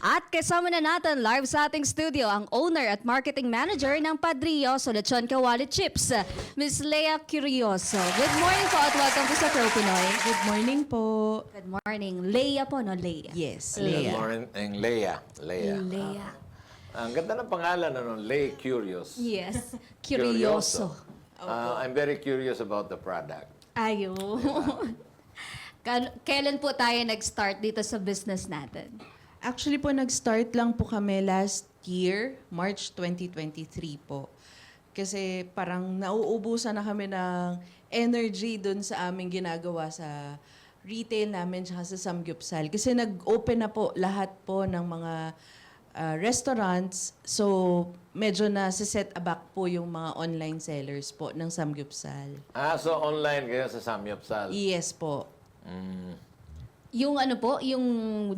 At kasama na natin live sa ating studio ang owner at marketing manager ng Padrilloso Lechon Kawali Chips, Miss Lea Curioso. Good morning po at welcome po sa Pro Pinoy. Good morning po. Good morning. Lea po, no? Lea. Yes, Good Lea. morning, Lea. Lea. Ang ganda ng pangalan, ano? Lea Curious. Yes. Curioso. I'm very curious about the product. Ayun. Kailan po tayo nag-start dito sa business natin? Actually po, nag-start lang po kami last year, March 2023 po. Kasi parang nauubusan na kami ng energy dun sa aming ginagawa sa retail namin tsaka sa Samgyupsal. Kasi nag-open na po lahat po ng mga restaurants. So, medyo na set aback po yung mga online sellers po ng Samgyupsal. So online kayo sa Samyupsal. Yes po. Yung ano po, yung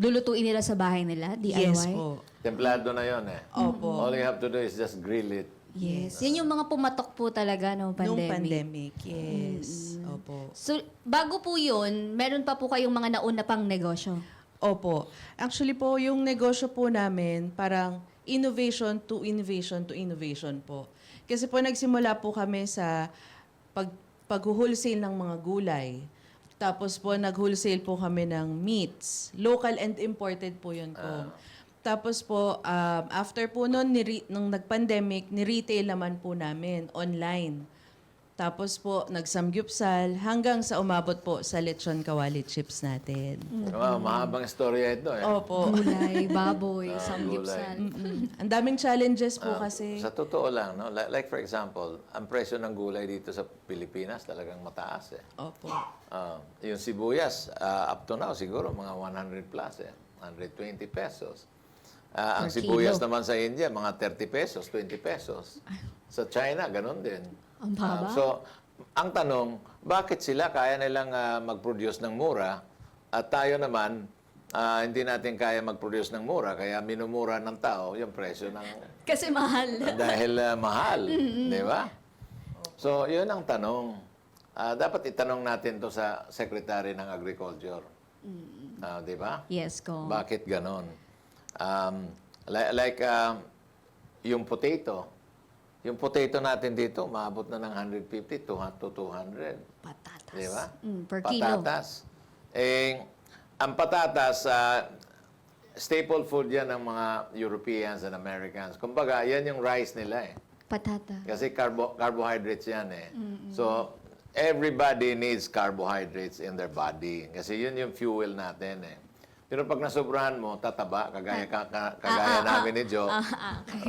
lulutuin nila sa bahay nila, DIY? Yes po. Templado na yon eh. Opo. All you have to do is just grill it. Yes. Yan yung mga pumatok po talaga no pandemic. Nung pandemic, yes. Opo. So, bago po yun, meron pa po kayong mga nauna pang negosyo? Opo. Actually po, yung negosyo po namin, parang innovation to innovation to innovation po. Kasi po nagsimula po kami sa pag-wholesale ng mga gulay. Tapos po nag-wholesale po kami ng meats. Local and imported po yun po. Tapos po, after po nun, nung nag-pandemic, ni-retail naman po namin online. Tapos po, nag-samgyupsal hanggang sa umabot po sa lechon kawali chips natin. Wow, mahabang istorya ito eh. Opo. Gulay, baboy, samgyupsal. Ang daming challenges po kasi. Sa totoo lang, no? Like for example, ang presyo ng gulay dito sa Pilipinas talagang mataas eh. Opo. Yung sibuyas, up to now siguro mga 100 plus eh. 120 pesos. Ang Per sibuyas kilo. naman sa India, mga 30 pesos, 20 pesos. Sa China, ganun din. Ang baba. So, ang tanong, bakit sila kaya nilang mag-produce ng mura at tayo naman, hindi natin kaya mag-produce ng mura, kaya minumura ng tao yung presyo ng Kasi mahal. dahil mahal, di ba? So, yun ang tanong. Dapat itanong natin to sa Secretary ng Agriculture. Di ba? Yes, ko. Bakit ganon? Yung potato. Yung potato natin dito, maabot na ng 150 to 200. Patatas. Di ba? Per kilo. Patatas. Ang patatas, staple food yan ng mga Europeans and Americans. Kumbaga, yan yung rice nila eh. Patata. Kasi carbohydrates yan eh. So, everybody needs carbohydrates in their body. Kasi yun yung fuel natin eh. Pero pag nasobrahan mo, tataba, kagaya namin ni Joe.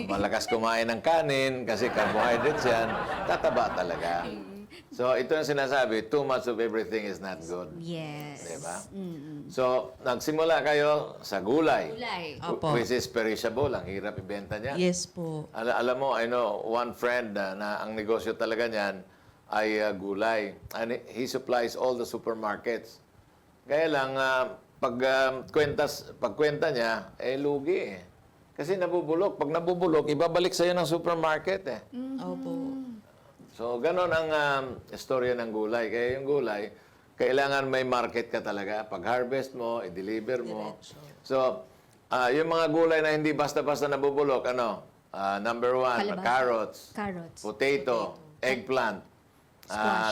Malakas kumain ng kanin kasi carbohydrates yan, tataba talaga. So, ito yung sinasabi, too much of everything is not good. Yes. Diba? So, nagsimula kayo sa gulay. Gulay. Opo. Which is perishable. Ang hirap ibenta niya. Yes po. Alam mo, I know, one friend na ang negosyo talaga niyan ay gulay. And he supplies all the supermarkets. Kaya lang, pagkwenta niya, lugi eh. Kasi nabubulok. Pag nabubulok, ibabalik sa'yo ng supermarket eh. Opo. So, ganon ang istorya ng gulay. Kaya yung gulay, kailangan may market ka talaga. Pag harvest mo, i-deliver mo. So, yung mga gulay na hindi basta-basta nabubulok, number one, Kalabasa. carrots, Carrots. potato, eggplant,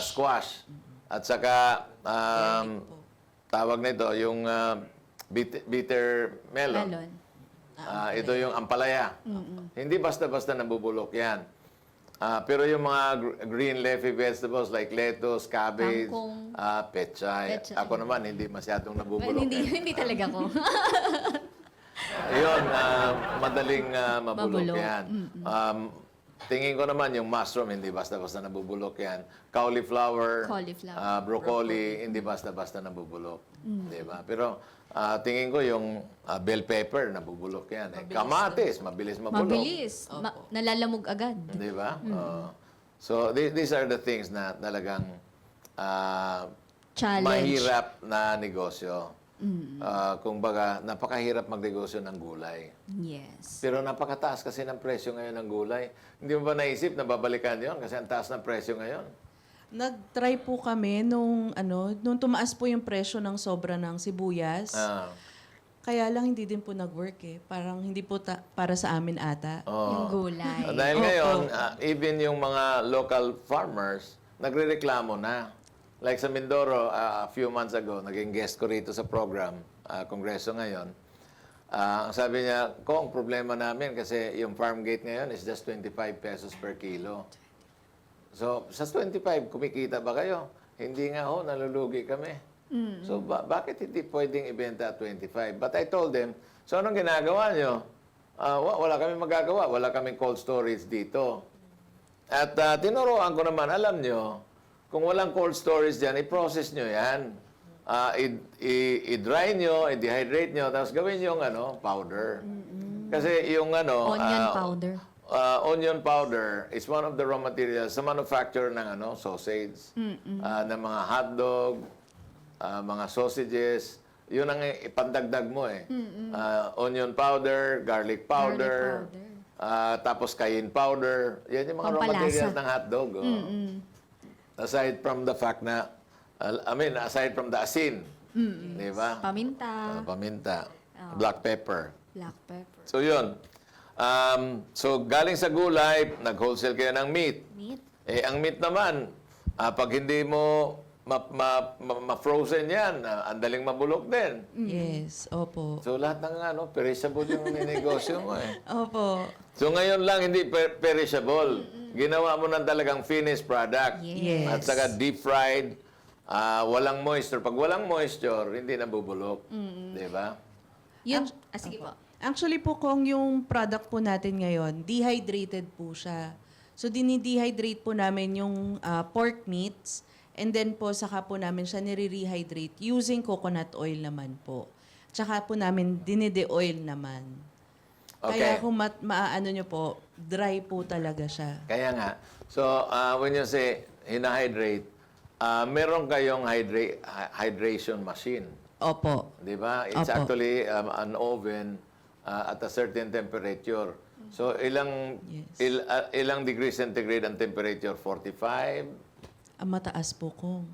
squash. At saka, tawag nito, yung bitter melon. Melon. Ito yung ampalaya. Hindi basta-basta nabubulok yan. Pero yung mga green leafy vegetables like lettuce, cabbage, Kangkong. pechay. Pechay. Ako naman, hindi masyadong nabubulok. Hindi talaga ko. Yun, madaling mabulok Mabulok. yan. Tingin ko naman yung mushroom, hindi basta-basta nabubulok yan. Cauliflower, broccoli, hindi basta-basta nabubulok. Diba? Pero tingin ko yung bell pepper, nabubulok yan. Kamatis, mabilis mabulok. Mabilis. Nalalamog agad. Di ba? So, these are the things na talagang Challenge. mahirap na negosyo. Kung baga, napakahirap magnegosyo ng gulay. Yes. Pero napakataas kasi ng presyo ngayon ng gulay. Hindi mo ba naisip na babalikan yon kasi ang taas ng presyo ngayon? Nag-try po kami nung tumaas po yung presyo ng sobra ng sibuyas. Kaya lang hindi din po nag-work eh. Parang hindi po para sa amin ata. Yung gulay. Dahil Opo. ngayon, even yung mga local farmers, nagrereklamo na. Like sa Mindoro, a few months ago, naging guest ko rito sa program, Kongreso ngayon. Ang sabi niya, Kong, problema namin kasi yung farm gate ngayon is just 25 pesos per kilo. So, sa 25, kumikita ba kayo? Hindi nga ho, nalulugi kami. So, bakit hindi pwedeng ibenta at 25? But I told them, so anong ginagawa nyo? Wala kami magagawa. Wala kaming cold storage dito. At tinuruan ko naman, alam nyo, kung walang cold storage dyan, i-process nyo yan. I-dry nyo, i-dehydrate nyo, tapos gawin yung powder. Kasi yung Onion powder. Onion powder is one of the raw materials sa manufacture ng sausage, ng mga hotdog, mga sausages. Yun ang ipandagdag mo eh. Onion powder, garlic powder, tapos cayenne powder. Yan yung mga raw Pampalasa. materials ng hotdog. Aside from the fact na, aside from the asin. Di ba? Paminta. Paminta. Black pepper. Black pepper. So yun. So galing sa gulay, nag-wholesale kayo ng meat. Meat. Ang meat naman, pag hindi mo ma-frozen yan, ang daling mabulok din. Yes, opo. So lahat ng perishable yung negosyo mo eh. Opo. So ngayon lang hindi perishable. Ginawa mo ng talagang finished product. Yes. At saka deep fried, walang moisture. Pag walang moisture, hindi nabubulok. Di ba? Yun. Sige po. Actually po, kung yung product po natin ngayon, dehydrated po siya. So, dinidehydrate po namin yung pork meats and then po, saka po namin siya nire-rehydrate using coconut oil naman po. Tsaka po namin dinide-oil naman. Okay. Kaya kung maaano nyo po, dry po talaga siya. Kaya nga. So, when you say hinahydrate, meron kayong hydration machine. Opo. Di ba? It's Opo. actually an oven at a certain temperature. So, ilang degrees centigrade ang temperature? 45? Ang mataas po kong.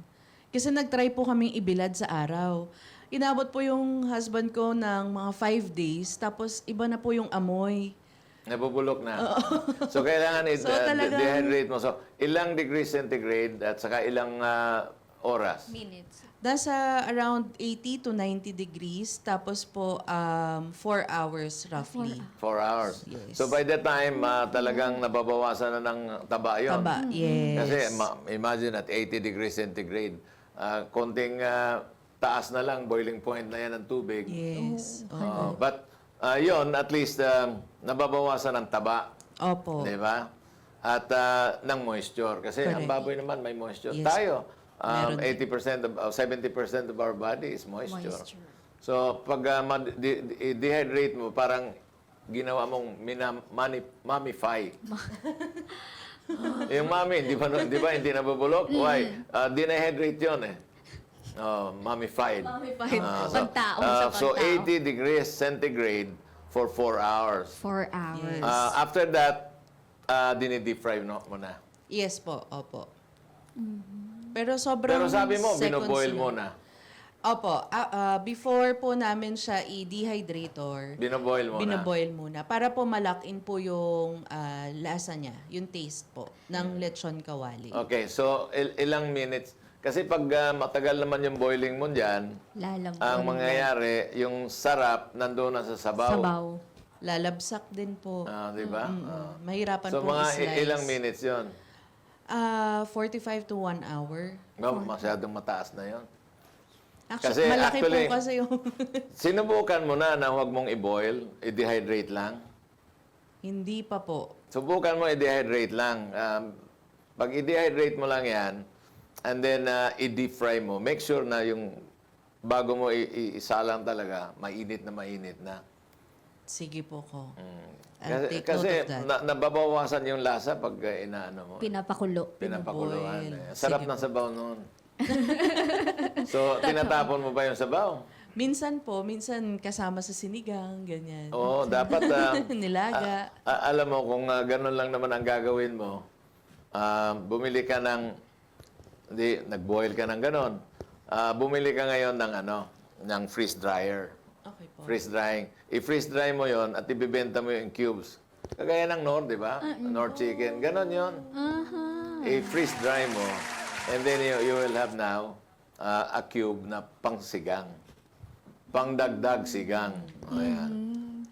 Kasi nag-try po kaming ibilad sa araw. Inabot po yung husband ko ng mga 5 days, tapos iba na po yung amoy. Nabubulok na. So, kailangan So, talagang- dehydrate mo. So, ilang degrees centigrade at saka ilang oras? Minutes. Nasa around 80 to 90 degrees, tapos po 4 hours roughly. 4 hours. Yes. So, by the time talagang nababawasan na ng taba yun. Taba, yes. Kasi imagine at 80 degrees centigrade, konting taas na lang, boiling point na yan ng tubig. Yes. But yun, at least nababawasan ng taba. Opo. Di ba? At ng moisture. Kasi ang Correct. baboy naman may moisture. Yes. Tayo, Meron din. 70% of our body is moisture. Moisture. So, pag dehydrate mo, parang ginawa mong mummify. Yung mami, di ba hindi nabubulok? Why? Dehydrate yun eh. Mummified. Mummified. So, Pagtao sa so, pagtao. 80 degrees centigrade for 4 hours. 4 hours. After that, dini-deep fry mo na. Yes po, opo. Pero sobrang Pero sabi mo, seconds binoboil lang. mo na. Opo. Before po namin siya i-dehydrator, Binoboil mo na. binaboil muna. Para po malak-in po yung lasa niya, yung taste po ng lechon kawali. Okay, so ilang minutes? Kasi pag matagal naman yung boiling mo dyan, Lalambot. ang mangyayari, yung sarap nandun na sa sabaw. Sabaw. Lalabsak din po. Di ba? Mahirapan So po mga i-slice. ilang minutes yon? 45 to 1 hour. Masyadong mataas na yon. Actually, malaki po kasi yung... Sinubukan mo na huwag mong i-boil, i-dehydrate lang. Hindi pa po. Subukan mo i-dehydrate lang. Pag i-dehydrate mo lang yan, and then i-deep fry mo, make sure na yung bago mo isalang talaga, mainit na. Sige po ko. Kasi, I'll take kasi note of that. nababawasan yung lasa pag inaano mo. Pinapakulo. Pinapakuluan. Pinaboil. Sarap Sige ng po. sabaw noon. So, tinatapon mo ba yung sabaw? Minsan po, minsan kasama sa sinigang, ganyan. Oo, dapat... Nilaga. alam mo, kung ganun lang naman ang gagawin mo, bumili ka ng... Hindi, nag-boil ka ng ganun. Bumili ka ngayon ng freeze dryer. Okay po. Freeze drying. I-freeze dry mo yon at ibibenta mo yung cubes. Kagaya ng Nord, di ba? Nord chicken. Ganon yon. I-freeze dry mo. And then you will have now a cube na pangsigang. Pangdagdag sigang. Ayan.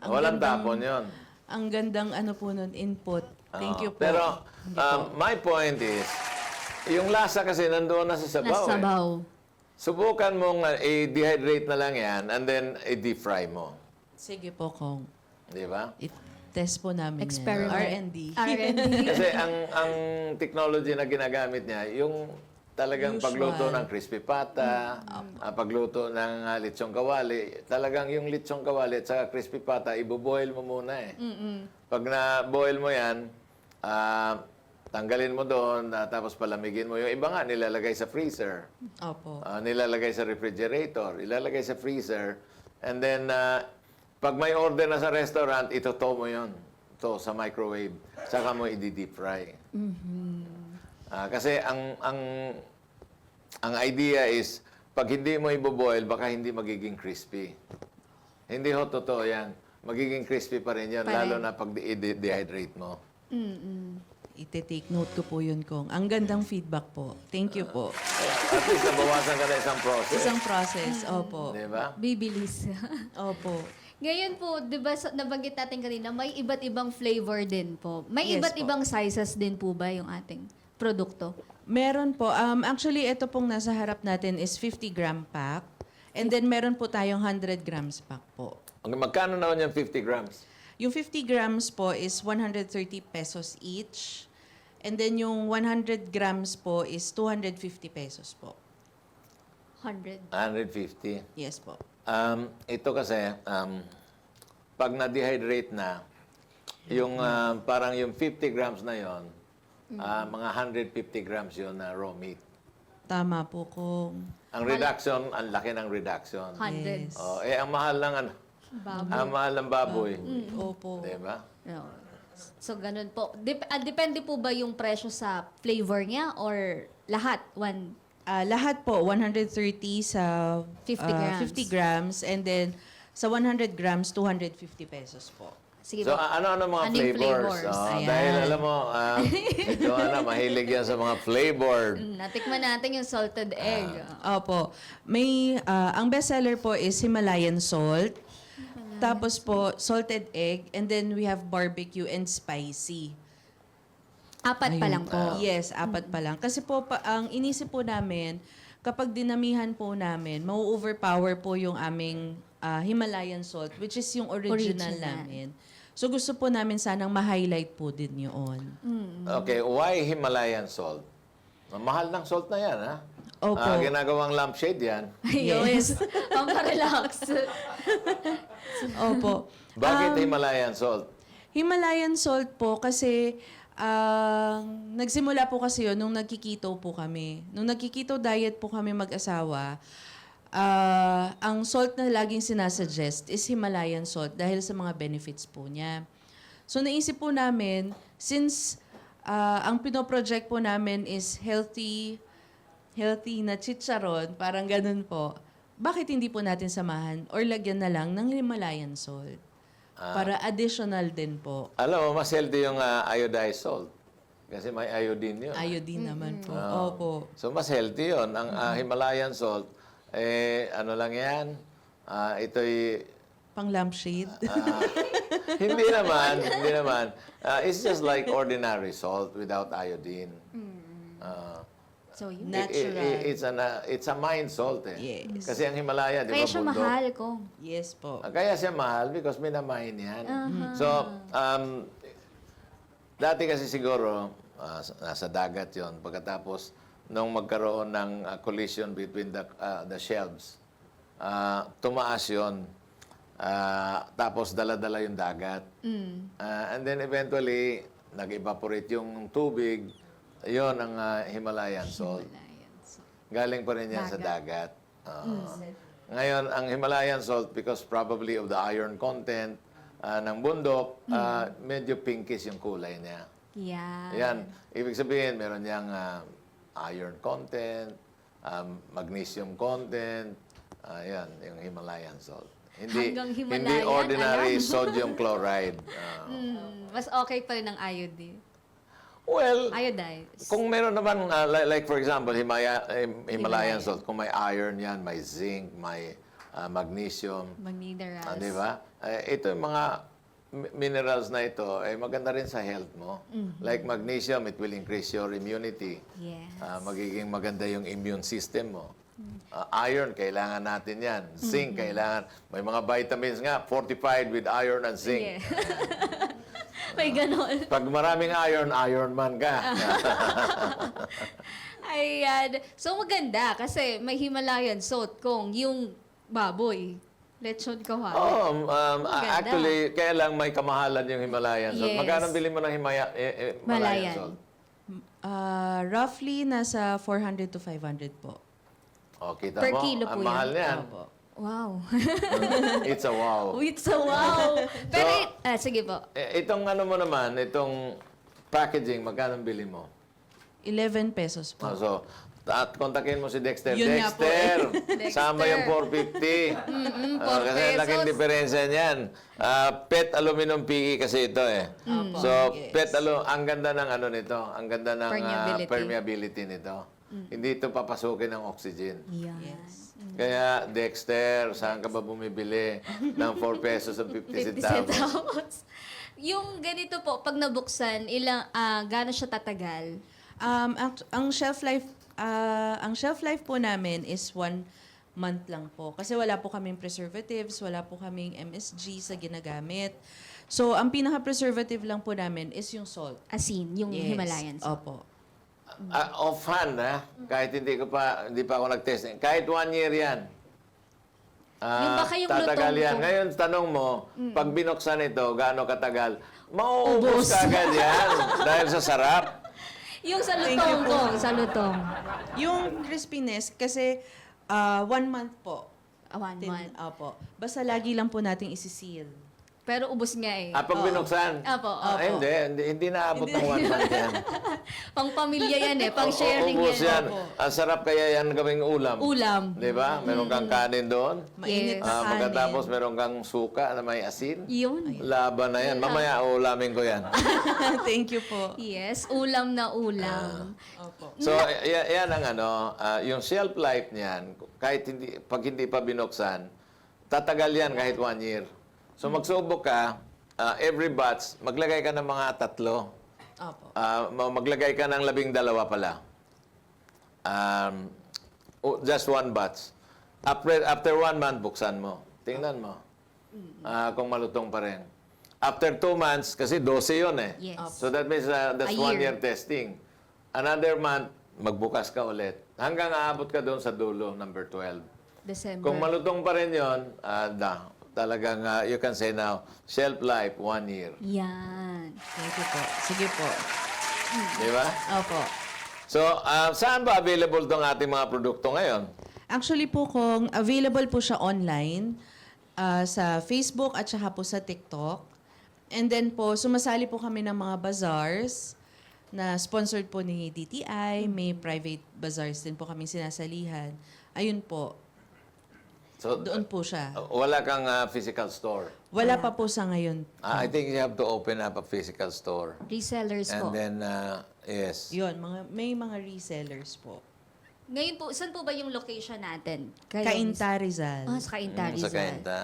Walang tapon yon. Ang gandang ano po nun, input. Thank you po. Pero my point is, yung lasa kasi nandoon na sa sabaw. Nasa sabaw. Subukan mong i-dehydrate na lang yan and then i-deep fry mo. Sige po, Kong. Di ba? I-test po namin Experiment. yan. R&D. R&D. Kasi ang technology na ginagamit niya, yung talagang Usual. pagluto ng crispy pata, pagluto ng lechong kawali, talagang yung lechong kawali at saka crispy pata, iboboil mo muna eh. Pag na-boil mo yan, tanggalin mo doon, tapos palamigin mo. Yung iba nga, nilalagay sa freezer. Opo. Nilalagay sa refrigerator, ilalagay sa freezer, and then pag may order na sa restaurant, itoto mo yon to sa microwave, saka mo i-deep fry. Kasi ang idea is, pag hindi mo iboboil, baka hindi magiging crispy. Hindi ho totoo yan. Magiging crispy pa rin yan, lalo na pag i-dehydrate mo. Ite-take note ko po yun, Kong. Ang gandang feedback po. Thank you po. At least nabawasan ka na isang process. Isang process. Opo. Di ba? Bibilis. Opo. Ngayon po, di ba, nabanggit natin kanina, may iba't ibang flavor din po. May Yes iba't po. ibang sizes din po ba yung ating produkto? Meron po. Actually, ito pong nasa harap natin is 50-gram pack. And then meron po tayong 100 grams pack po. Magkano naman yung 50 grams? Yung 50 grams po is 130 pesos each. And then yung 100 grams po is 250 pesos po. 100. 150. Yes po. Ito kasi, pag na-dehydrate na, yung parang yung 50 grams na yon, mga 150 grams yun na raw meat. Tama po, Kong. Ang reduction, ang laki ng reduction. 100. Oh, ang mahal ng ano, ang mahal ng baboy. Opo. Di ba? No. So, ganun po. Depende po ba yung presyo sa flavor niya or lahat? Lahat po, 130 sa 50 grams. 50 grams. And then sa 100 grams, 250 pesos po. Sige So, po. ano mga Anong flavors? flavors? Oh, Ayan. dahil alam mo, si Joanna, mahilig yan sa mga flavored. Natikman natin yung salted egg. Opo. May, ang bestseller po is Himalayan salt. Tapos po, salted egg. And then we have barbecue and spicy. Apat pa lang po. Yes, apat pa lang. Kasi po, ang inisip po namin, kapag dinamihan po namin, mau-overpower po yung aming Himalayan salt, which is yung original namin. So gusto po namin sanang ma-highlight po din yun. Okay, why Himalayan salt? Mahal ng salt na yan, ha? Opo. Ginagawang lampshade yan. Yes. Pamparelax. Opo. Bakit Himalayan salt? Himalayan salt po kasi nagsimula po kasi yun nung nagkikito po kami. Nung nagkikito diet po kami mag-asawa, ang salt na laging sinasuggest is Himalayan salt dahil sa mga benefits po niya. So naisip po namin, since ang pinoproject po namin is healthy na chicharon, parang ganun po, bakit hindi po natin samahan or lagyan na lang ng Himalayan salt? Para additional din po. Alam mo, mas healthy yung iodized salt. Kasi may iodine yun. Iodine naman po. Oo. Opo. So, mas healthy yun. Ang Himalayan salt, ano lang yan? Ito'y... Pang lampshade. hindi naman. It's just like ordinary salt without iodine. So, yun. Natural. It's a mine salt eh. Yes. Kasi ang Himalaya, di ba, Kaya siya bundok. mahal ko. Yes po. Kaya siya mahal because minamine yan. So, dati kasi siguro, nasa dagat yon. Pagkatapos, nung magkaroon ng collision between the shelves, tumaas yon. Tapos dala-dala yung dagat. And then eventually, nag-evaporate yung tubig. Yon ang Himalayan salt. Galing pa rin yan sa dagat. Ngayon, ang Himalayan salt, because probably of the iron content ng bundok, medyo pinkish yung kulay niya. Yeah. Yan. Ibig sabihin, meron niyang iron content, magnesium content, yan, yung Himalayan salt. Hanggang Himalayan, hindi ordinary ayan. sodium chloride. Mas okay pa rin ang iodine. Well, Iodine. kung meron naman, like for example, Himalayan Himalayan. salt, kung may iron yan, may zinc, may magnesium, Mag-minerals. di ba? Ito yung mga minerals na ito, maganda rin sa health mo. Like magnesium, it will increase your immunity. Yes. Magiging maganda yung immune system mo. Iron, kailangan natin yan. Zinc, kailangan. May mga vitamins nga, fortified with iron and zinc. Yeah. May ganon. Pag maraming iron, Iron Man ka. Ayan. So maganda kasi may Himalayan salt kung yung baboy. Lechon kawali. Oh, Maganda. actually, kaya lang may kamahalan yung Himalayan salt. Yes. Magkano bili mo ng Himalayan Himalayan. salt? Roughly, nasa 400 to 500 po. Oh, kita Per mo, kilo ang po mahal yan. niyan. Opo. Wow. It's a wow. It's a wow. Pero, sige po. Itong ano mo naman, itong packaging, magkano bili mo? 11 pesos po. So, kontakin mo si Dexter. Yun nga po Dexter, Dexter. sama yung 450. 4 Kasi laking pesos. diferensya niyan. PET aluminum PE kasi ito eh. So, PET ang ganda ng ano nito, ang ganda ng Permeability. permeability nito. Hindi ito papasukin ng oxygen. Yan. Kaya, Dexter, saan ka ba bumibili ng 4 pesos and 50 50 centavos? centavos. Yung ganito po, pag nabuksan, gaano siya tatagal? Ang shelf life po namin is 1 month lang po. Kasi wala po kaming preservatives, wala po kaming MSG sa ginagamit. So, ang pinaka-preservative lang po namin is yung salt. Asin, yung Yes. Himalayan salt. Opo. Offhand, kahit hindi pa ako nag-test. Kahit 1 year yan. Yung baka yung tatagal lutong yan. po. Ngayon, tanong mo, pag binuksan ito, gaano katagal? Mauubos Ubos. ka agad yan. Dahil sa sarap. Yung sa Thank you lutong po. ko, sa lutong. Yung crispiness, kasi 1 month po. 1 month. Opo. Basta lagi lang po nating isi-seal. Pero ubos nga eh. Pag binuksan? Apo, Hindi naabot ng 1 month yan. Pang pamilya yan eh, pang sharing Ubus yan. yan. Ang sarap kaya yan gawing ulam. Ulam. Di ba? Meron kang kanin doon. Mainit Yes. na kanin. Pagkatapos meron kang suka na may asin. Yun. Laban na yan. Mamaya ulamin ko yan. Thank you po. Yes, ulam na ulam. Opo. So, yan ang yung shelf life niyan, pag hindi pa binuksan, tatagal yan kahit 1 year. So, magsubok ka, every batch, maglagay ka ng mga 3. Opo. Maglagay ka ng 12 pala. Just 1 batch. After 1 month, buksan mo. Tingnan mo. Kung malutong pa rin. After 2 months, kasi 12 yun eh. Yes. So that means that's A 1 year. year testing. Another month, magbukas ka ulit. Hanggang aabot ka doon sa dulo, number 12. December. Kung malutong pa rin yun, talagang you can say now, shelf life, 1 year. Yan. Thank you po. Sige po. Di ba? Opo. So, saan ba available tong ating mga produkto ngayon? Actually po, kung available po siya online, sa Facebook at saka po sa TikTok. And then po, sumasali po kami ng mga bazaars na sponsored po ni DTI. May private bazaars din po kami sinasalihan. Ayun po, So, doon po siya. wala kang physical store. Wala pa po sa ngayon. I think you have to open up a physical store. Resellers po. And then, yes. Yun, may mga resellers po. Ngayon po, saan po ba yung location natin? Kayo Cainta Rizal. Sa Cainta, Sa Rizal. Cainta.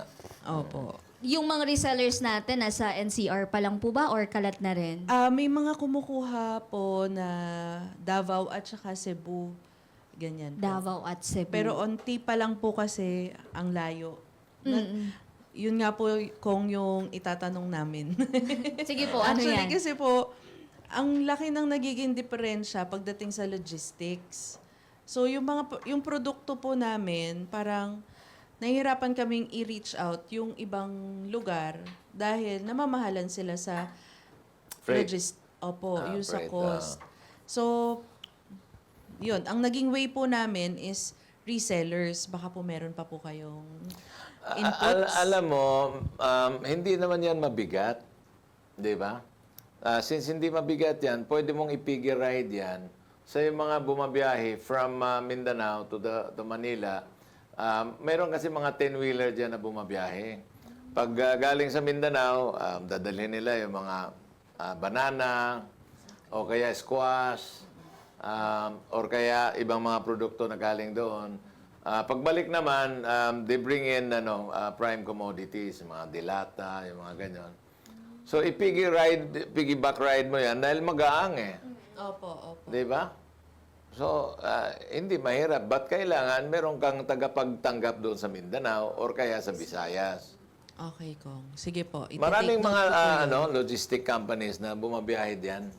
Opo. Yung mga resellers natin, nasa NCR pa lang po ba or kalat na rin? May mga kumukuha po na Davao at saka Cebu. Ganyan po. Davao at Cebu. Pero onti pa lang po kasi ang layo. Yun nga po kung yung itatanong namin. Sige po, ano Actually, yan? kasi po, ang laki ng nagiging diferensya pagdating sa logistics. So, yung produkto po namin, parang nahihirapan kaming i-reach out yung ibang lugar dahil namamahalan sila sa Freight. Opo, yung sa freight, cost. So, yun. Ang naging way po namin is resellers. Baka po meron pa po kayong inputs. Alam mo, hindi naman yan mabigat. Di ba? Since hindi mabigat yan, pwede mong i-figure ride yan sa yung mga bumabiyahe from Mindanao to Manila. Meron kasi mga 10-wheeler dyan na bumabiyahe. Pag galing sa Mindanao, dadalhin nila yung mga banana, o kaya squash, or kaya ibang mga produkto na galing doon. Pagbalik naman, they bring in prime commodities, mga dilata, yung mga ganyan. So, piggyback ride mo yan dahil magaang eh. Opo. Di ba? So, hindi mahirap. Ba't kailangan meron kang tagapagtanggap doon sa Mindanao or kaya sa Visayas? Okay, Kong. Sige po. Maraming Iti-take mga note ko po yun. logistic companies na bumabiyahe diyan.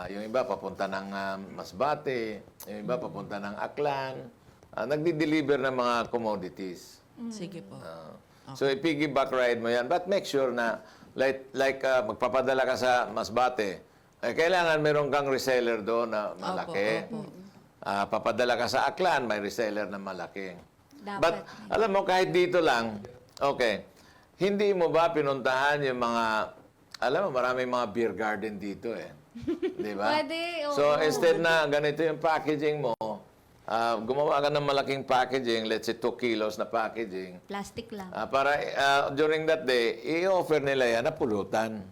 Yung iba papunta ng Masbate, yung iba papunta ng Aklan. Nagdi-deliver ng mga commodities. Sige po. So, i-piggyback ride mo yan. But make sure na, magpapadala ka sa Masbate, kailangan meron kang reseller doon na malaki. Papadala ka sa Aklan, may reseller na malaki. Dapat. But, alam mo, kahit dito lang, okay, hindi mo ba pinuntahan yung mga, alam mo, maraming mga beer garden dito eh. Di ba? Pwede, oo. So, instead na ganito yung packaging mo, gumawa ka ng malaking packaging, let's say 2 kilos na packaging, Plastic lang. para during that day, i-offer nila yan na pulutan.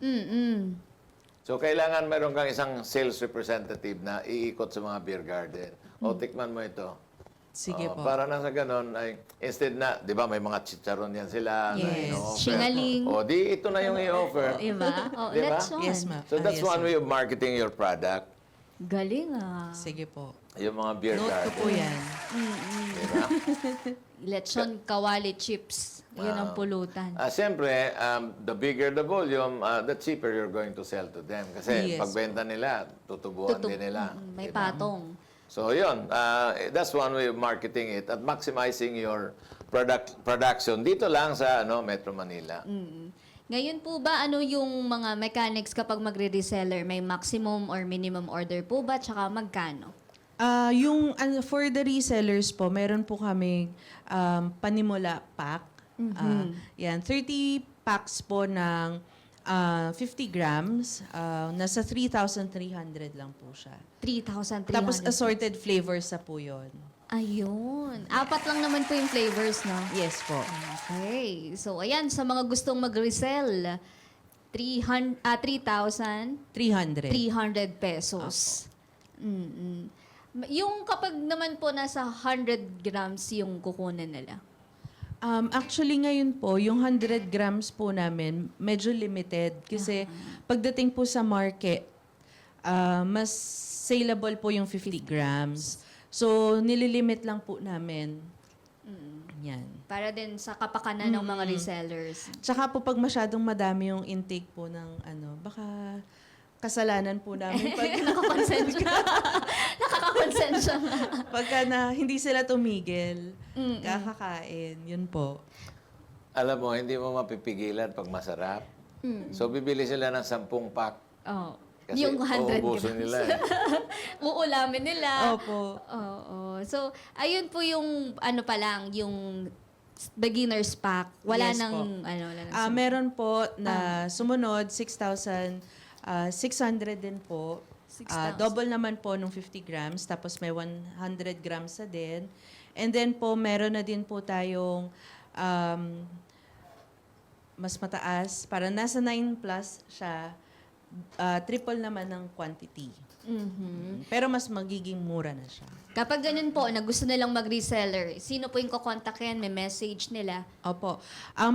So, kailangan meron kang isang sales representative na iikot sa mga beer garden. O, tikman mo ito. Sige po. Para na sa ganun, ay, instead na, di ba, may mga chicharon yan sila. na Yes. ino-offer. Singaling. O, di, ito na yung i-offer. Diba? Oh, Diba? lechon. Yes, ma'am. So, that's Yes, one ma'am. way of marketing your product. Galing Sige po. Yung mga beer Note ko garden. po yan. Diba? Lechon, kawali chips. Yun ang pulutan. Siyempre, the bigger the volume, the cheaper you're going to sell to them. Kasi Yes. pagbenta nila, tutubuan din nila. May Diba? patong. So, yun. That's one way of marketing it at maximizing your production dito lang sa Metro Manila. Ngayon po ba, ano yung mga mechanics kapag magre-reseller? May maximum or minimum order po ba? Tsaka magkano? For the resellers po, meron po kaming panimula pack. Yan, 30 packs po ng 50 grams. Nasa 3,300 lang po siya. 3,300. Tapos assorted flavors na po yun. Ayun. 4 lang naman po yung flavors, no? Yes po. Okay. So, ayan. Sa mga gustong mag-resell, 3,300 300. pesos. Yung kapag naman po nasa 100 grams yung kukunin nila. Actually, ngayon po, yung 100 grams po namin, medyo limited. Kasi pagdating po sa market, mas saleable po yung 50 grams. So, nililimit lang po namin. Yan. Para din sa kapakanan ng mga resellers. Tsaka po, pag masyadong madami yung intake po ng baka kasalanan po namin pag Nakakonsensya. Nakakakonsensya nga. pagka na hindi sila tumigil, kakakain. Yun po. Alam mo, hindi mo mapipigilan pag masarap. So, bibili sila ng 10 pack. Oh. Kasi Yung 100 uubusin grams. nila eh. Uulamin nila. Opo. Oo. So, ayun po yung ano pa lang, yung beginner's pack. Wala Yes nang po. wala nang Meron po na sumunod, 6,600 din po. 6,000. Double naman po nung 50 grams, tapos may 100 grams na din. And then po, meron na din po tayong mas mataas, para nasa 9 plus siya, triple naman ng quantity. Pero mas magiging mura na siya. Kapag ganun po, na gusto nilang mag-reseller, sino po yung kukontakin? May message nila? Opo.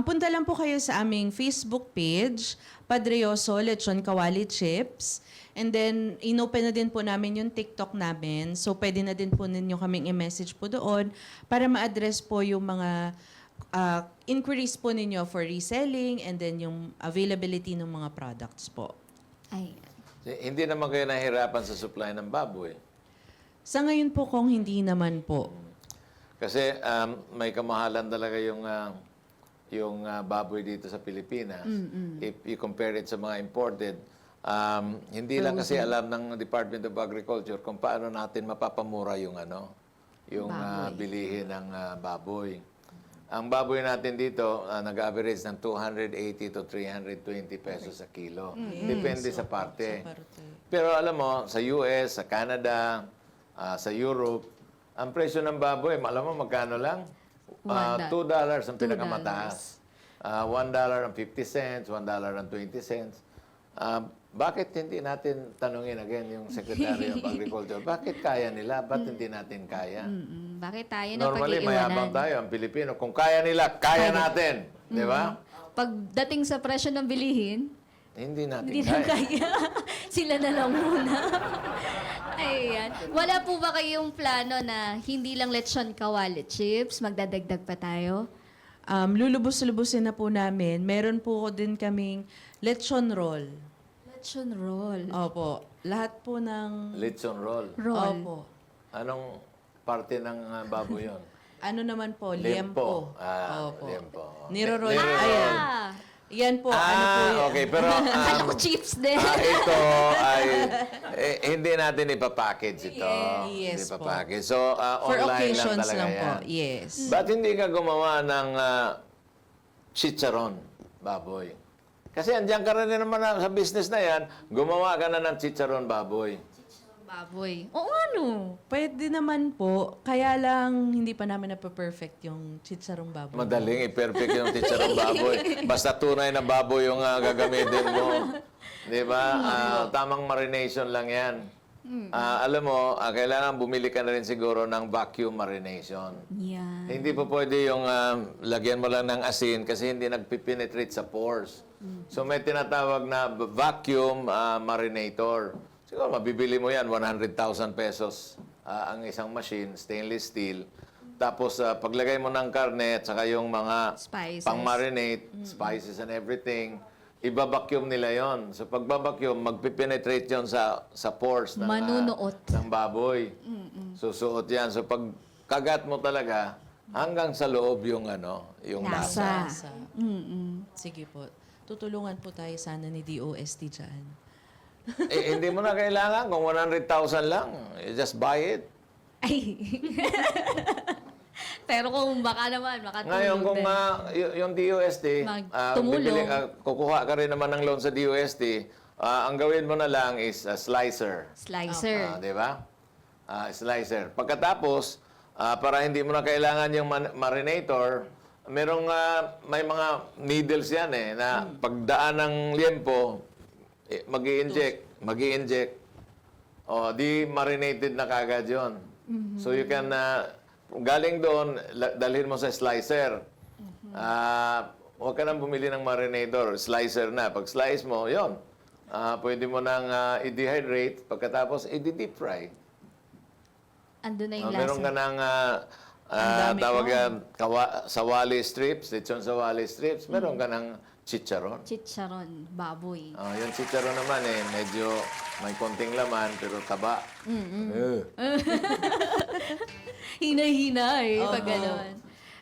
Punta lang po kayo sa aming Facebook page, Padreoso Lechon Kawali Chips. And then, inopen na din po namin yung TikTok namin. So, pwede na din po ninyo kaming i-message po doon para ma-address po yung mga inquiries po ninyo for reselling and then yung availability ng mga products po. Ay. Hindi naman kayo nahihirapan sa supply ng baboy. Sa ngayon po kung hindi naman po. Kasi may kamahalan talaga yung baboy dito sa Pilipinas. If you compare it sa mga imported, hindi lang kasi alam ng Department of Agriculture kung paano natin mapapamura yung bilihin ng baboy. Ang baboy natin dito, nag-average ng 280 to 320 pesos a kilo. Depende sa parte. Pero alam mo, sa US, sa Canada, sa Europe, ang presyo ng baboy, alam mo magkano lang? $2 ang pinakamataas. $1.50, $1.20. Bakit hindi natin tanungin again yung Secretary of Agriculture? Bakit kaya nila? Ba't hindi natin kaya? Bakit tayo na Normally, mayabang tayo, ang Pilipino. Kung kaya nila, kaya natin. Di ba? Pagdating sa presyo ng bilihin, Hindi natin hindi na kaya. kaya. Sila na lang muna. Ayan. Wala po ba kayong plano na hindi lang lechon kawali chips? Magdadagdag pa tayo? Lulubos-lubusin na po namin. Meron po din kaming lechon roll. Lechon roll. Opo. Lahat po ng... Lechon roll. Roll. Opo. Anong parte ng baboy yun? Ano naman po? Liempo. Opo. Liempo. Niro-roll. Niro-roll. Ayan. Ah! Yan po. Ano po yun? Okay. Pero Kala ko chips din. ito ay hindi natin ipapackage ito. Yes Hindi po. ipapackage. So, For online occasions lang talaga lang po. yan. Yes. Ba't hindi ka gumawa ng chicharon, baboy? Kasi andyan ka rin naman sa business na yan, gumawa ka na ng chicharon, baboy. Baboy. Oo, ano? Pwede naman po. Kaya lang hindi pa namin na-perfect yung chicharong baboy. Madaling i-perfect yung chicharon baboy. Basta tunay na baboy yung gagamitin mo. Di ba? Tamang marination lang yan. Alam mo, kailangan bumili ka na rin siguro ng vacuum marination. Yan. Hindi po pwede yung lagyan mo lang ng asin kasi hindi nagpipenetrate sa pores. So may tinatawag na vacuum marinator. Siguro mabibili mo yan, 100,000 pesos ang isang machine, stainless steel. Tapos paglagay mo ng karne at saka yung mga Spices. pang-marinate, spices and everything, iba-vacuum nila yon. So pagba-vacuum, magpipenetrate yon sa pores ng, Manunuot. ng baboy. Susuot yan. So pag kagat mo talaga, hanggang sa loob yung yung Lasa. lasa. Sige po. Tutulungan po tayo sana ni DOST dyan. Hindi mo na kailangan kung 100,000 lang. You just buy it. Ay. Pero kung baka naman, makatulong Ngayon, kung din. yung DOST, Tumulong. kukuha ka rin naman ng loan sa DOST, ang gawin mo na lang is slicer. Slicer. Di ba? Slicer. Pagkatapos, para hindi mo na kailangan yung marinator, may mga needles yan na pagdaan ng liempo, mag-i-inject. O, di marinated na kagad yun. So you can, galing doon, dalhin mo sa slicer. Huwag ka nang bumili ng marinator, slicer na. Pag slice mo, yon. Pwede mo nang i-dehydrate, pagkatapos i-deep fry. Andun na yung Meron ka lasa. ng dami tawag po. yan, sawali strips, lechon sawali strips, meron ka ng chicharon. Chicharon, baboy. Yung chicharon naman medyo may konting laman pero taba. Hina-hina pag gano'n.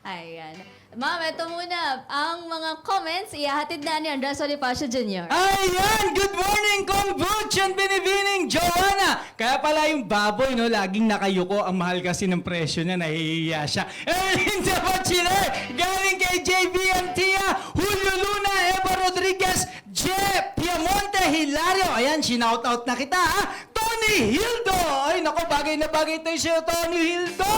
Ayan. Ma'am, ito muna. Ang mga comments, ihahatid na ni Andres Olipacio Jr. Ayan! Good morning, Kombuchan Binibining Joanna! Kaya pala yung baboy, no, laging nakayuko. Ang mahal kasi ng presyo niya, nahihiya siya. Erwin Zapachile! Galing kay JB Antia, Julio Luna, Eva Rodriguez, Jeff Piamonte Hilario. Ayan, shinout-out na kita, ha? Tony Hildo! Ay, naku, bagay na bagay tayo sa'yo, Tony Hildo!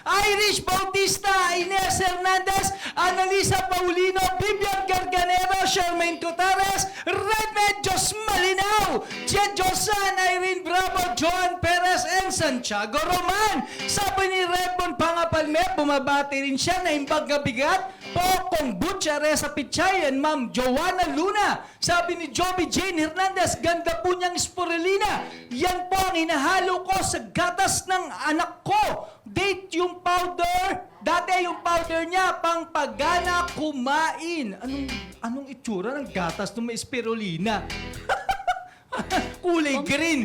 Irish Bautista, Ines Hernandez, Annalisa Paulino, Vivian Garganero, Charmaine Cotares, Redmed Jos Malinaw, Jed Josan, Irene Bravo, Joan Perez, and Santiago Roman. Sabi ni Redmond Pangapalme, bumabati rin siya na imbag na bigat po kung butchare sa Pichayan, Ma'am Joanna Luna. Sabi ni Joby Jane Hernandez, ganda po niyang spirulina. Yan po ang hinahalo ko sa gatas ng anak ko. Date yung powder. Dati yung powder niya pang pagana kumain. Anong itsura ng gatas ng may spirulina? Kulay green.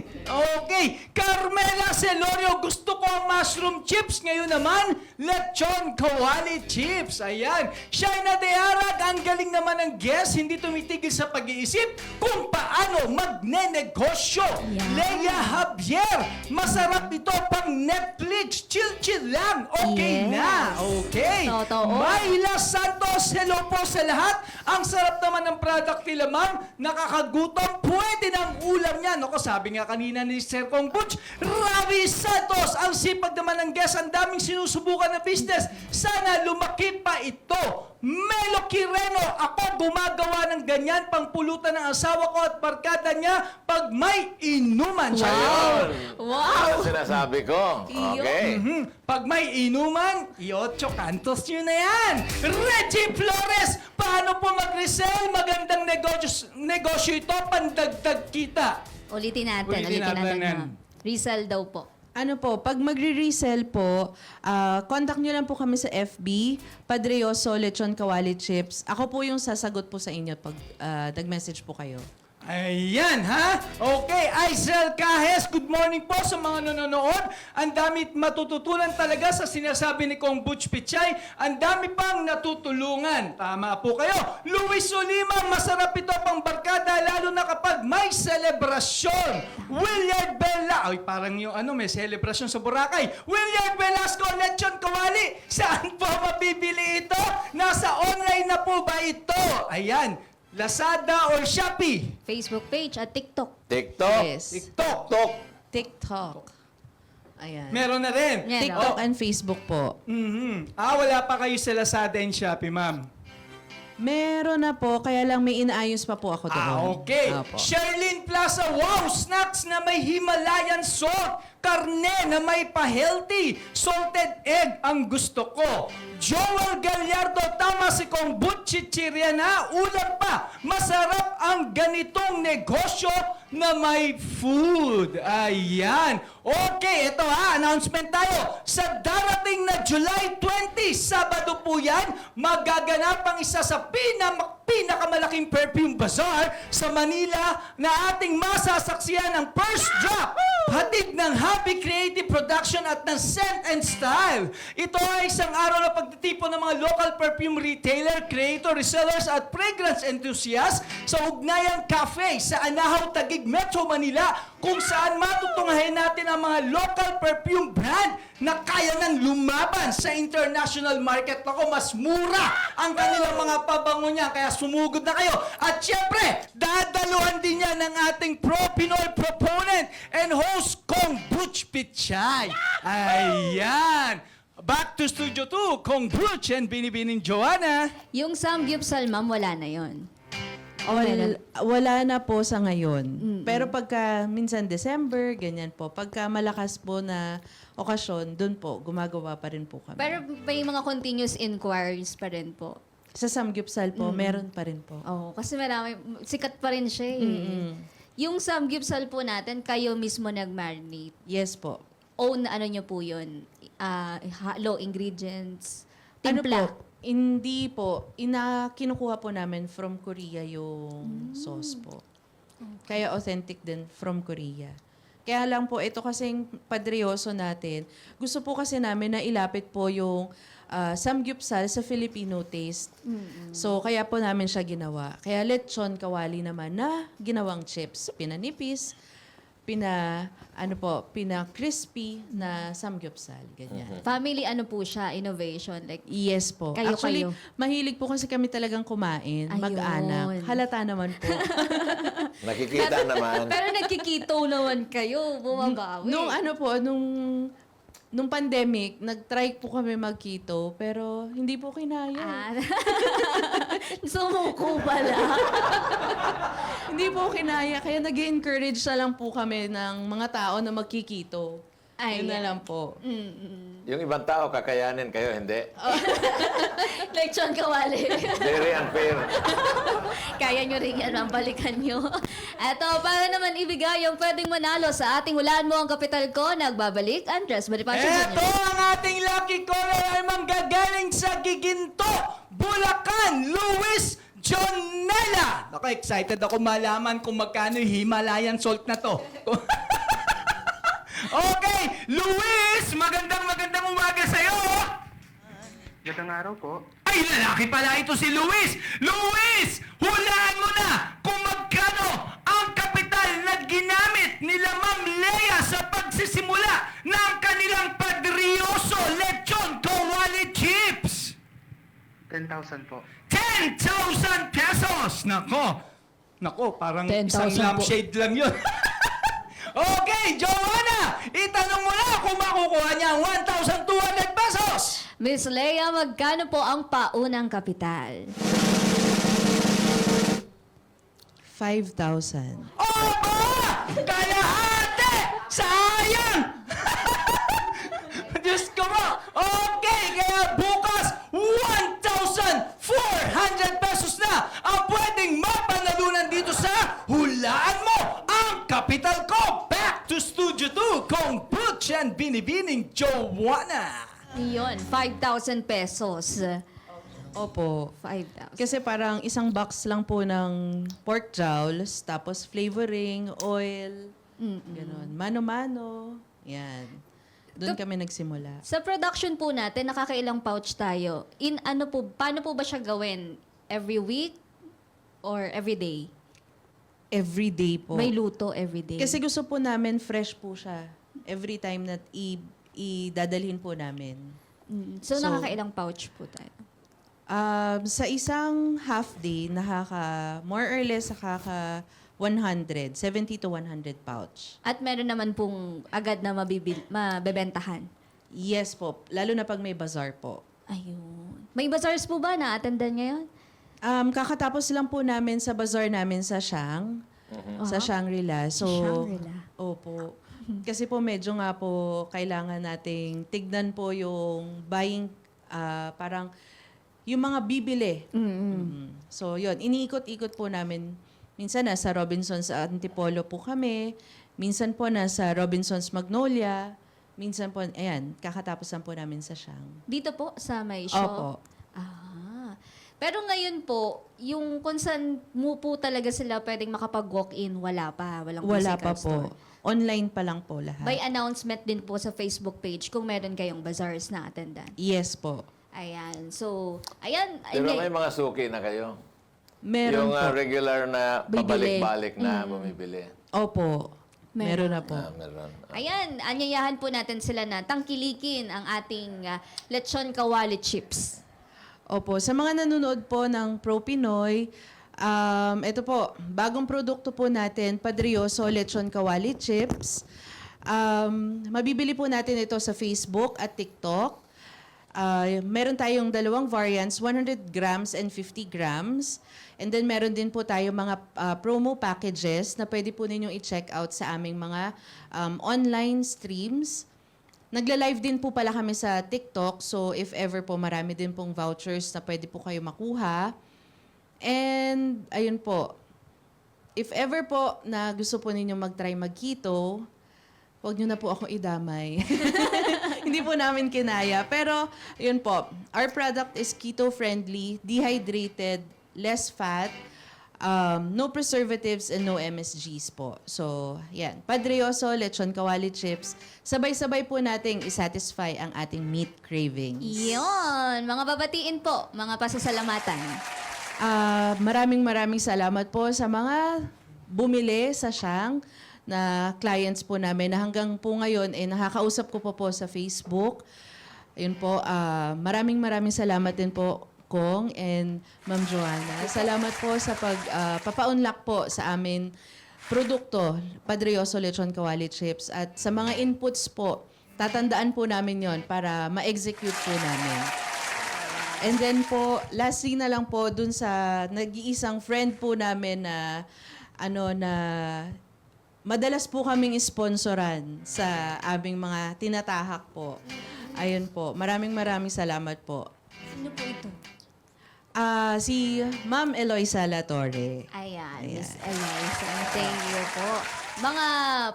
Okay. Carmela Celorio, gusto ko ang mushroom chips. Ngayon naman, lechon kawali chips. Ayan. Shaina de Arag, ang galing naman ng guest. Hindi tumitigil sa pag-iisip kung paano magne-negosyo. Yeah. Leia Javier, masarap ito pang Netflix. Chill-chill lang. Okay Yes. na. Okay. Totoo. Mayla Santos, hello po sa lahat. Ang sarap naman ng product nila, ma'am. Nakakagutom. Pwede ng ulam niya Joanna. Naku, sabi nga kanina ni Sir Kong Butch, Ravi Santos, ang sipag naman ng guest, ang daming sinusubukan na business. Sana lumaki pa ito. Melo Quireno, ako gumagawa ng ganyan pangpulutan ng asawa ko at barkada niya pag may inuman siya. Ayun. Wow! Yan ang sinasabi ko. Okay. Pag may inuman, i-8 kantos nyo na yan. Reggie Flores, paano po mag-resell? Magandang negosyo ito, pandagdag kita. Ulitin natin. Ulitin natin yan. ma'am. Resell daw po. Ano po, pag magre-resell po, contact nyo lang po kami sa FB, Padrioso Lechon Kawali Chips. Ako po yung sasagot po sa inyo pag nag-message po kayo. Ayan, ha? Okay, Aisel Cajes, good morning po sa mga nanonood. Ang dami matututunan talaga sa sinasabi ni Kong Butch Pichay. Ang dami pang natutulungan. Tama po kayo. Luis Solima, masarap ito pang barkada, lalo na kapag may selebrasyon. Williard Bella, ay parang yung may selebrasyon sa Boracay. Williard Velasco, Lechon Kawali, saan po mabibili ito? Nasa online na po ba ito? Ayan, Lazada or Shopee? Facebook page at TikTok. TikTok. Yes. TikTok. TikTok. TikTok. Ayan. Meron na rin. Meron. TikTok and Facebook po. Wala pa kayo sa Lazada and Shopee, ma'am. Meron na po, kaya lang may inaayos pa po ako doon. Okay. Opo. Sherlyn Plaza, wow! Snacks na may Himalayan salt. Karne na may pa-healthy. Salted egg ang gusto ko. Joel Gallardo, tama si Kong Butch Chichiriana. Ulam pa. Masarap ang ganitong negosyo na may food. Ayan. Okay, ito announcement tayo. Sa darating na July 20, Sabado po yan, magaganap ang isa sa pinakamalaking perfume bazaar sa Manila na ating masasaksiyan ang first drop. Hatid ng Happy Creative Production at ng Scent and Style. Ito ay isang araw na pagtitipon ng mga local perfume retailer, creator, resellers at fragrance enthusiasts sa Ugnayang Cafe sa Anahaw, Taguig, Metro Manila, kung saan matutunghayan natin ang mga local perfume brand na kaya nang lumaban sa international market. Ako, mas mura ang kanilang mga pabango niya, kaya sumugod na kayo. At syempre, dadaluhan din yan ng ating pro-Pinoy proponent and host, Kong Butch Pichay. Ayan. Back to Studio 2, Kong Butch and Binibining Joanna. Yung Samgyupsal, ma'am, wala na yon. O meron? Wala na po sa ngayon. Pero pagka minsan December, ganyan po. Pagka malakas po na okasyon, dun po, gumagawa pa rin po kami. Pero may mga continuous inquiries pa rin po. Sa Samgyupsal po, meron pa rin po. Oo, kasi marami, sikat pa rin siya eh. Yung Samgyupsal po natin, kayo mismo nag-marinate. Yes po. Own ano nyo po yun? Low ingredients, Ano timpla. po? Hindi po. Kinukuha po namin from Korea yung sauce po. Kaya authentic din from Korea. Kaya lang po, ito kasing padrioso natin, gusto po kasi namin na ilapit po yung samgyupsal sa Filipino taste. So, kaya po namin siya ginawa. Kaya lechon kawali naman na ginawang chips. Pinanipis, pina-crispy na samgyupsal. Ganyan. Family ano po siya, innovation. Like, Yes po. Kayo, Actually, kayo. mahilig po kasi kami talagang kumain, Ayun. mag-anak. Halata naman po. Nakikita naman. pero nagkikito naman kayo, bumabawi. Nung pandemic, nag-try po kami mag-keto, pero hindi po kinaya. Sumuko pala. Hindi po kinaya, kaya nag-encourage na lang po kami ng mga tao na magkikito. Ay, Yun na yeah. lang po. Yung ibang tao, kakayanin kayo, hindi. Lechon kawali. Very unfair. Kaya nyo rin yan, balikan nyo. Eto, para naman ibigay yung pwedeng manalo sa ating Hulaan Mo ang Kapital Ko, nagbabalik, Andres Bonifacio Ito Jr. ang ating lucky caller ay manggagaling sa Giginto, Bulacan, Luis Jonella. Ako, excited ako malaman kung magkano yung Himalayan salt na to. Okay, Luis, magandang umaga sa'yo. Magandang araw po. Ay, lalaki pala ito si Luis. Luis, hulaan mo na kung magkano ang kapital na ginamit nila Ma'am Lea sa pagsisimula ng kanilang Padrioso Lechon Kawali Chips. 10,000 po. 10,000 pesos! Nako, parang 10,000 isang po. lampshade lang yun. Okay, Joanna, itanong mo na kung makukuha niya ang 1,200 pesos. Miss Leia, magkano po ang paunang kapital? 5,000. Opo! Kalahati! Sayang! Diyos ko mo! Okay, kaya bukas, 1,400 pesos na ang pwedeng mapanalunan dito sa Hulaan Mo ang Kapital Ko! Back to Studio 2, Kong Butch and Binibining Joanna! Yun, 5,000 pesos. Opo. 5,000. Kasi parang isang box lang po ng pork jowls, tapos flavoring, oil, gano'n. Mano-mano. Yan. Doon kami nagsimula. Sa production po natin, nakakailang pouch tayo. Paano po ba siya gawin? Every week or every day? Every day po. May luto every day. Kasi gusto po namin fresh po siya. Every time na idadalhin po namin. So, So, nakakailang pouch po tayo? Sa isang half day, more or less, 100, 70 to 100 pouch. At meron naman pong agad na mabebentahan. Yes po, lalo na pag may bazaar po. Ayun. May bazaars po ba na attendan ngayon? Kakatapos lang po namin sa bazaar namin sa sa Shangri-La. So, Shangri-La. Opo. Kasi po medyo nga po kailangan nating tignan po yung buying, parang yung mga bibili. So, yun. Iniikot-ikot po namin. Minsan nasa Robinsons Antipolo po kami. Minsan po nasa Robinsons Magnolia. Minsan po, ayan, kakatapos lang po namin sa Shang. Dito po sa may shop? Opo. Ah. Pero ngayon po, yung kung saan mo po talaga sila pwedeng makapag-walk-in, wala pa. Walang Wala physical pa po. store. Online pa lang po lahat. By announcement din po sa Facebook page kung meron kayong bazaars na attendan. Yes po. Ayan. So, ayan. Pero Hindi. may mga suki na kayo. Meron Yung po. regular na Bibili. pabalik-balik na bumibili. Opo. Meron na po. Meron. Ayan, anyayahan po natin sila na tangkilikin ang ating lechon kawali chips. Opo. Sa mga nanonood po ng Pro Pinoy, ito po, bagong produkto po natin, Padrioso Lechon Kawali Chips. Mabibili po natin ito sa Facebook at TikTok. Meron tayong dalawang variants, 100 grams and 50 grams. And then meron din po tayo mga promo packages na pwede po ninyong i-check out sa aming mga online streams. Nagla-live din po pala kami sa TikTok. So if ever po, marami din pong vouchers na pwede po kayo makuha. And ayun po, if ever po na gusto po ninyo mag-try mag-keto, huwag nyo na po ako idamay. Hindi po namin kinaya. Pero, yun po, our product is keto-friendly, dehydrated, less fat, no preservatives, and no MSGs po. So, yan. Padrioso, Lechon Kawali Chips. Sabay-sabay po nating isatisfy ang ating meat cravings. Yun. Mga babatiin po, mga pasasalamatan. Maraming salamat po sa mga bumili sa Shang na clients po namin na hanggang po ngayon nakakausap ko po sa Facebook. Ayun po, maraming salamat din po Kong and Ma'am Joanna. Salamat po sa papa-unlock po sa amin produkto, Padrioso Lechon Kawali Chips. At sa mga inputs po, tatandaan po namin yon para ma-execute po namin. And then po, lastly na lang po, dun sa nag-iisang friend po namin na madalas po kaming sponsoran sa aming mga tinatahak po. Ayun po, maraming salamat po. Sino po ito? Si Ma'am Eloisa Latorre. Ayan, Miss Eliza. Thank you po. Mga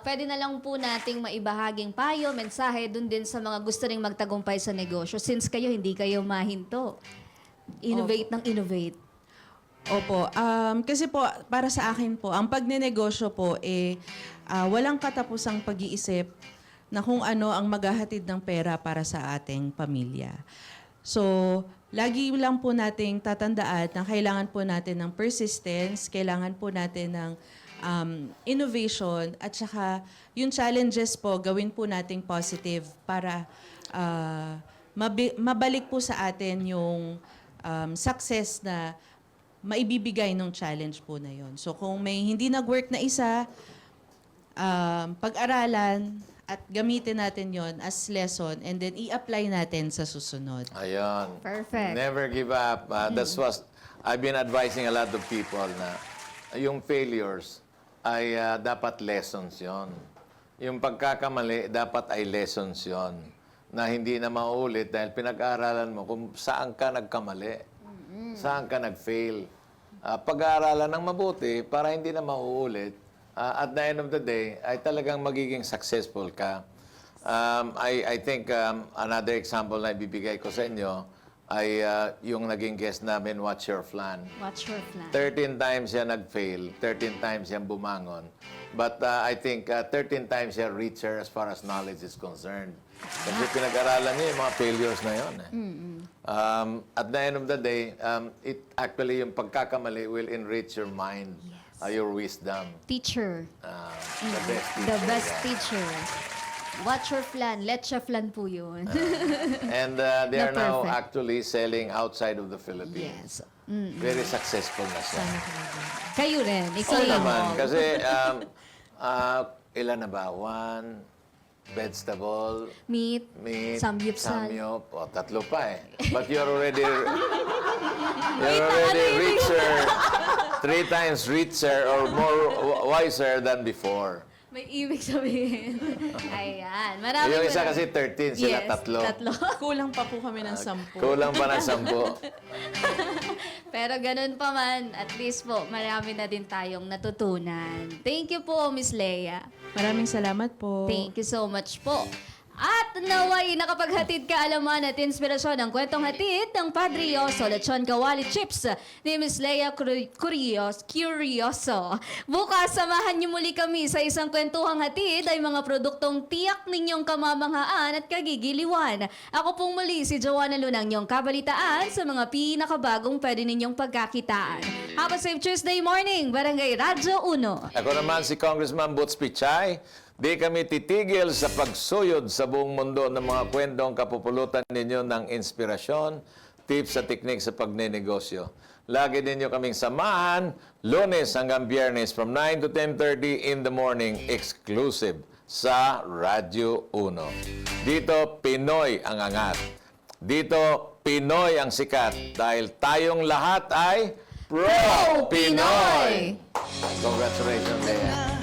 pwede na lang po nating maibahaging payo, mensahe dun din sa mga gusto ring magtagumpay sa negosyo since kayo hindi kayo mahinto. Innovate ng innovate. Opo. Kasi po, para sa akin po, ang pagnenegosyo po, walang katapusang pag-iisip na kung ano ang maghahatid ng pera para sa ating pamilya. So, lagi lang po nating tatandaan na kailangan po natin ng persistence, kailangan po natin ng innovation, at saka yung challenges po, gawin po nating positive para mabalik po sa atin yung success na maibibigay ng challenge po na yon. So kung may hindi nag-work na isa, pag-aralan at gamitin natin yon as lesson and then i-apply natin sa susunod. Ayun. Perfect. Never give up. That's what I've been advising a lot of people na yung failures ay dapat lessons yon. Yung pagkakamali dapat ay lessons yon na hindi na mauulit dahil pinag-aaralan mo kung saan ka nagkamali, saan ka nag-fail. Pag-aaralan ng mabuti para hindi na mauulit. At the end of the day, ay talagang magiging successful ka. I think another example na ibibigay ko sa inyo ay yung naging guest namin, What's Your Flan? What's your plan? 13 times siya nag-fail, 13 times siya bumangon. But I think 13 times siya richer as far as knowledge is concerned. Kasi pinag-aralan niya yung mga failures na yun. At the end of the day, it actually yung pagkakamali will enrich your mind, your wisdom. Teacher. The best teacher. The best yeah. teacher. What's your flan? Let's your flan po yun. And they Na are now perfect. actually selling outside of the Philippines. Yes. Very successful na siya. Kayo rin. Ikaw Oo lang. naman. Kasi, ilan na ba? One, vegetable, Meat. meat, Samgyupsal. samgyup. O, tatlo pa eh. But you're already, Wait, ano yun? richer, 3 times richer or more wiser than before. May ibig sabihin. Ayan. Marami Yung po isa na- kasi 13, sila Yes, tatlo. Kulang pa po kami ng 10. Kulang pa ng 10. Pero ganun pa man, at least po, marami na din tayong natutunan. Thank you po, Miss Leia. Maraming salamat po. Thank you so much po. At naway nakapaghatid kaalaman at inspirasyon ng kwentong hatid ng Padrioso Lechon Kawali Chips ni Miss Leia Curioso. Bukas, samahan niyo muli kami sa isang kwentuhang hatid ay mga produktong tiyak ninyong kamamanghaan at kagigiliwan. Ako pong muli si Joanna Lunang, yung kabalitaan sa mga pinakabagong pwede ninyong pagkakitaan. Have a safe Tuesday morning, Barangay Radyo 1. Ako naman si Congressman Boots Pichay. Di kami titigil sa pagsuyod sa buong mundo ng mga kwentong kapupulutan ninyo ng inspirasyon, tips at teknik sa pagnenegosyo. Lagi ninyo kaming samahan, Lunes hanggang Biyernes from 9 to 10:30 in the morning, exclusive sa Radyo 1. Dito, Pinoy ang angat. Dito, Pinoy ang sikat dahil tayong lahat ay Pro-Pinoy! Congratulations, Lea.